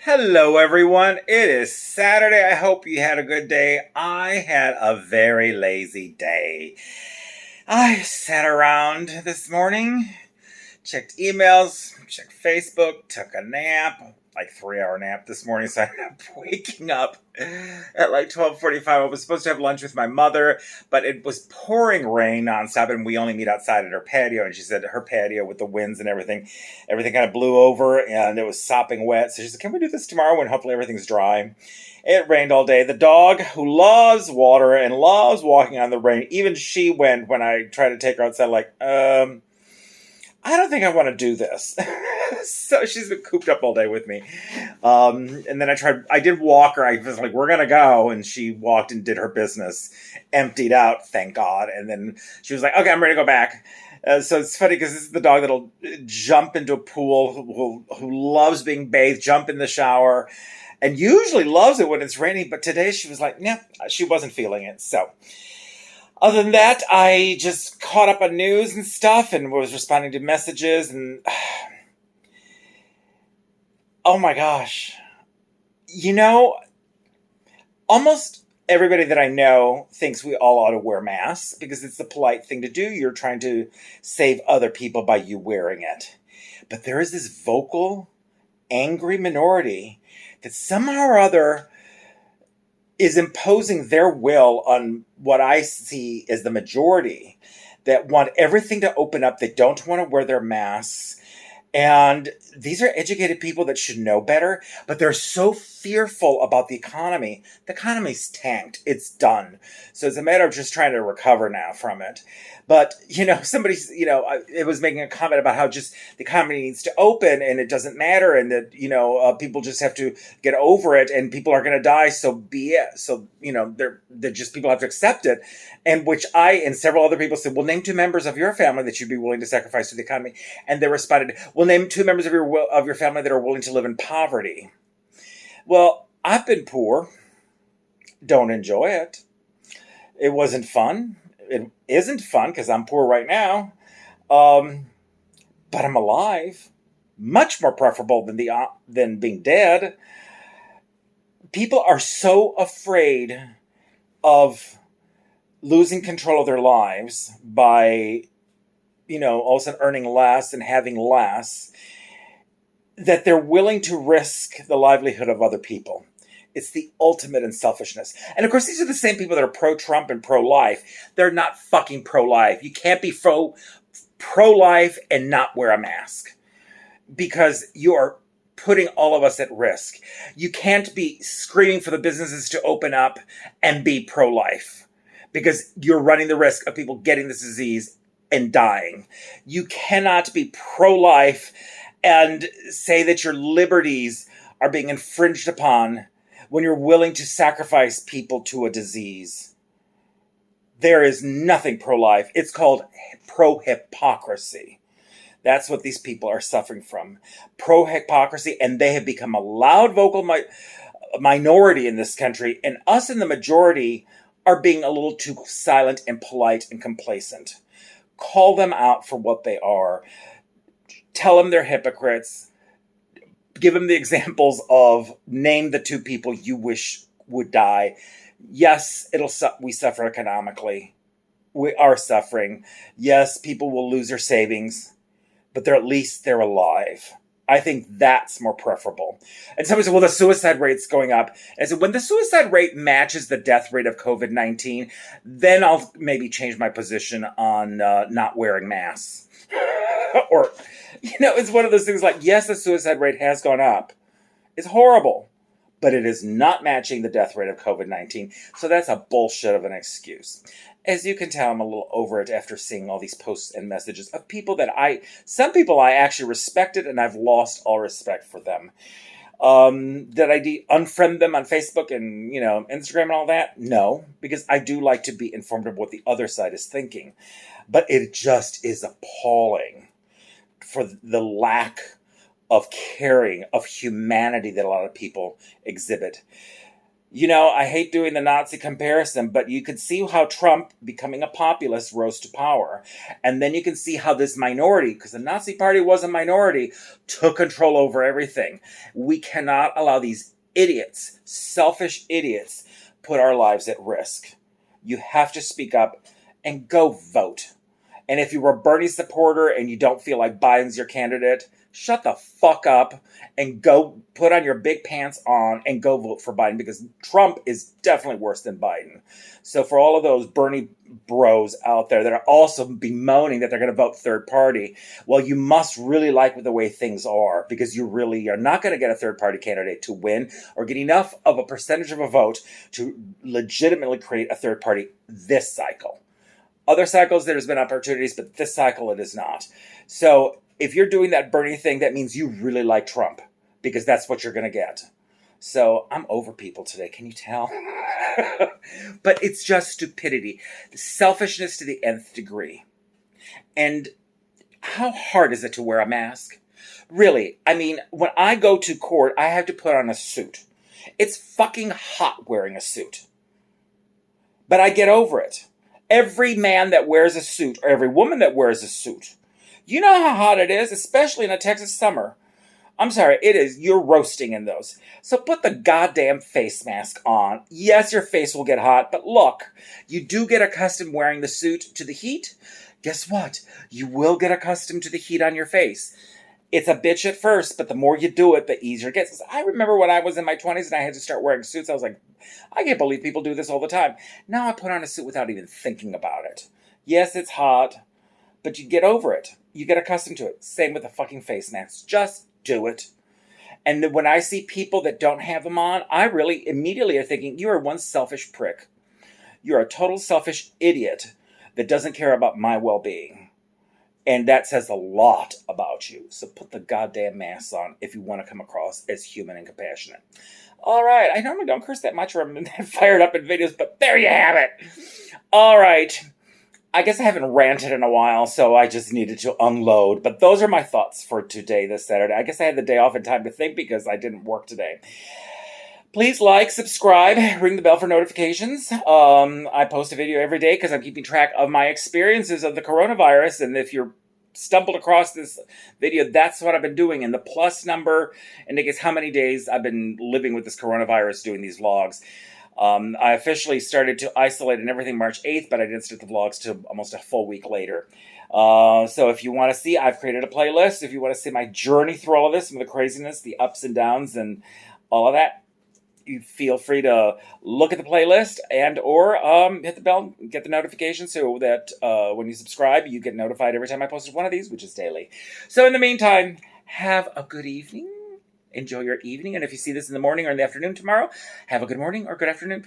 Hello, everyone. It is Saturday. I hope you had a good day. I had a very lazy day. I sat around this morning, checked emails, checked Facebook, took a nap, like 3 hour nap this morning. So I ended up waking up at like 12:45. I was supposed to have lunch with my mother, but it was pouring rain nonstop, and we only meet outside at her patio. And she said her patio with the winds and everything kind of blew over, and it was sopping wet. So she said, "Can we do this tomorrow when hopefully everything's dry?" It rained all day. The dog, who loves water and loves walking on the rain, even she went when I tried to take her outside, like, I don't think I want to do this. So she's been cooped up all day with me. And then I did walk her. I was like, we're going to go. And she walked and did her business, emptied out, thank God. And then she was like, okay, I'm ready to go back. So it's funny because this is the dog that'll jump into a pool, who loves being bathed, jump in the shower, and usually loves it when it's raining. But today she was like, yeah, she wasn't feeling it. So other than that, I just caught up on news and stuff and was responding to messages and oh my gosh. You know, almost everybody that I know thinks we all ought to wear masks because it's the polite thing to do. You're trying to save other people by you wearing it. But there is this vocal, angry minority that somehow or other is imposing their will on what I see as the majority that want everything to open up. They don't want to wear their masks. And these are educated people that should know better, but they're so fearful about the economy. The economy's tanked. It's done. So it's a matter of just trying to recover now from it. But, somebody's, it was making a comment about how just the economy needs to open and it doesn't matter and that, people just have to get over it and people are going to die. So be it. So, they're just people have to accept it. And which I and several other people said, well, name 2 members of your family that you'd be willing to sacrifice to the economy. And they responded, well, name 2 members of your family that are willing to live in poverty. Well, I've been poor. Don't enjoy it. It wasn't fun. It isn't fun because I'm poor right now. But I'm alive. Much more preferable than being dead. People are so afraid of losing control of their lives by, all of a sudden earning less and having less, that they're willing to risk the livelihood of other people. It's the ultimate in selfishness. And of course, these are the same people that are pro-Trump and pro-life. They're not fucking pro-life. You can't be pro-life and not wear a mask because you are putting all of us at risk. You can't be screaming for the businesses to open up and be pro-life because you're running the risk of people getting this disease and dying. You cannot be pro-life and say that your liberties are being infringed upon when you're willing to sacrifice people to a disease. There is nothing pro-life. It's called pro-hypocrisy. That's what these people are suffering from. Pro-hypocrisy, and they have become a loud vocal minority in this country, and us in the majority are being a little too silent and polite and complacent. Call them out for what they are. Tell them they're hypocrites. Give them the examples of name the 2 people you wish would die. Yes, we suffer economically. We are suffering. Yes, people will lose their savings, but at least they're alive. I think that's more preferable. And somebody said, well, the suicide rate's going up. And I said, when the suicide rate matches the death rate of COVID-19, then I'll maybe change my position on not wearing masks. Or, it's one of those things like, yes, the suicide rate has gone up. It's horrible, but it is not matching the death rate of COVID-19. So that's a bullshit of an excuse. As you can tell, I'm a little over it after seeing all these posts and messages of people some people I actually respected, and I've lost all respect for them. Did I unfriend them on Facebook and, Instagram and all that? No, because I do like to be informed of what the other side is thinking. But it just is appalling for the lack of caring, of humanity that a lot of people exhibit. You know, I hate doing the Nazi comparison, but you could see how Trump, becoming a populist, rose to power. And then you can see how this minority, because the Nazi Party was a minority, took control over everything. We cannot allow these idiots, selfish idiots, put our lives at risk. You have to speak up and go vote. And if you're a Bernie supporter and you don't feel like Biden's your candidate, shut the fuck up and go put on your big pants on and go vote for Biden, because Trump is definitely worse than Biden. So for all of those Bernie bros out there that are also bemoaning that they're going to vote third party, well, you must really like the way things are, because you really are not going to get a third party candidate to win or get enough of a percentage of a vote to legitimately create a third party this cycle. Other cycles, there's been opportunities, but this cycle, it is not. So if you're doing that Bernie thing, that means you really like Trump, because that's what you're going to get. So I'm over people today. Can you tell? But it's just stupidity. The selfishness to the nth degree. And how hard is it to wear a mask? Really, I mean, when I go to court, I have to put on a suit. It's fucking hot wearing a suit. But I get over it. Every man that wears a suit, or every woman that wears a suit, you know how hot it is, especially in a Texas summer. I'm sorry, it is. You're roasting in those. So put the goddamn face mask on. Yes, your face will get hot, but look, you do get accustomed wearing the suit to the heat. Guess what? You will get accustomed to the heat on your face. It's a bitch at first, but the more you do it, the easier it gets. I remember when I was in my 20s and I had to start wearing suits, I was like, I can't believe people do this all the time. Now I put on a suit without even thinking about it. Yes, it's hot, but you get over it. You get accustomed to it. Same with the fucking face masks. Just do it. And then when I see people that don't have them on, I really immediately are thinking, you are one selfish prick. You're a total selfish idiot that doesn't care about my well-being. And that says a lot about you. So put the goddamn mask on if you want to come across as human and compassionate. All right. I normally don't curse that much or I'm fired up in videos, but there you have it. All right. I guess I haven't ranted in a while, so I just needed to unload. But those are my thoughts for today, this Saturday. I guess I had the day off in time to think because I didn't work today. Please like, subscribe, ring the bell for notifications. I post a video every day because I'm keeping track of my experiences of the coronavirus. And if you're stumbled across this video, that's what I've been doing. And the plus number indicates how many days I've been living with this coronavirus doing these vlogs. I officially started to isolate and everything March 8th, but I didn't start the vlogs till almost a full week later. So if you want to see, I've created a playlist. If you want to see my journey through all of this, some of the craziness, the ups and downs, and all of that, you feel free to look at the playlist and or hit the bell, get the notification so that when you subscribe, you get notified every time I post one of these, which is daily. So in the meantime, have a good evening. Enjoy your evening. And if you see this in the morning or in the afternoon tomorrow, have a good morning or good afternoon.